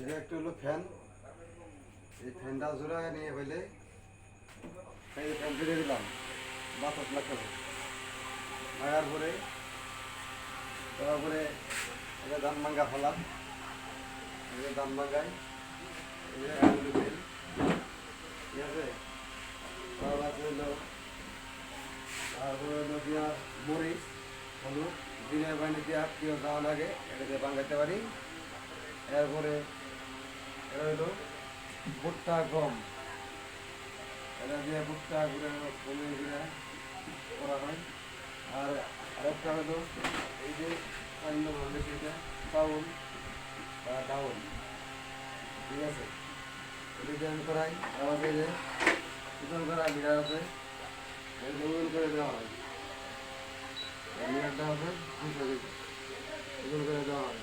এটা একটা হলো ফ্যান, এই ফ্যানটা জোড়ায় নিয়ে হইলে এই ফ্যান ফিরে দিলাম বাতাস লাগতেছে লাগার পরে তারপরে এটা ধান ভাঙ্গা ফেলাম, এটা ধান ভাঙ্গাই এটা আলু তেল, ঠিক আছে। তারপরে হলো দিয়া মরিচ হলুদ জিরে বানিয়ে দিয়া পেঁয়াজ দেওয়া লাগে, এটাতে বাঙ্গাইতে পারি। এরপরে এটা হলো ভুট্টা গম, এটা দিয়ে ভুট্টা ঘুরে গমে ঘুরে করা হয়। আর আরেকটা হলো এই যে অন্য ভাবে সেটা চাউল বা ডাউল, ঠিক আছে। এটা দিয়ে আমি করাই আমাদের যে চিকন করা বিড়াল আছে এগুলো করে দেওয়া হয়, বিড়ালটা আছে এগুলো করে দেওয়া হয়,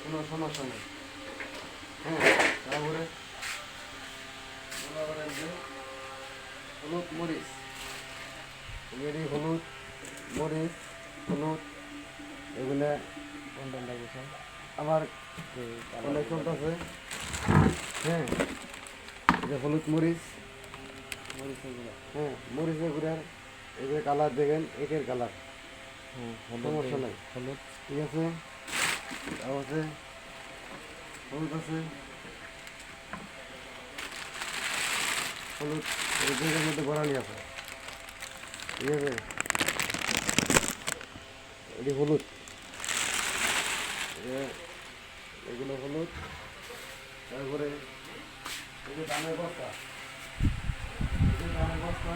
কোনো সমস্যা নেই। হ্যাঁ, তারপরে হলুদ মরিচ, এগুলি হলুদ মরিচ হলুদ এগুলো আমার অনেক চলতেছে। হ্যাঁ, এটা হলুদ মরিচ, হ্যাঁ মরিচের গুঁড়ার এগুলো কালার দেখেন একের কালার, সমস্যা নাই। হলুদ ঠিক আছে, তাও আছে হলুদ আছে, হলুদ এই জায়গার মধ্যে বড়ালি আছে, ঠিক আছে। এটি হলুদ, এগুলো হলুদ। তারপরে এই যে ধানের বস্তা, এই যে ধানের বস্তা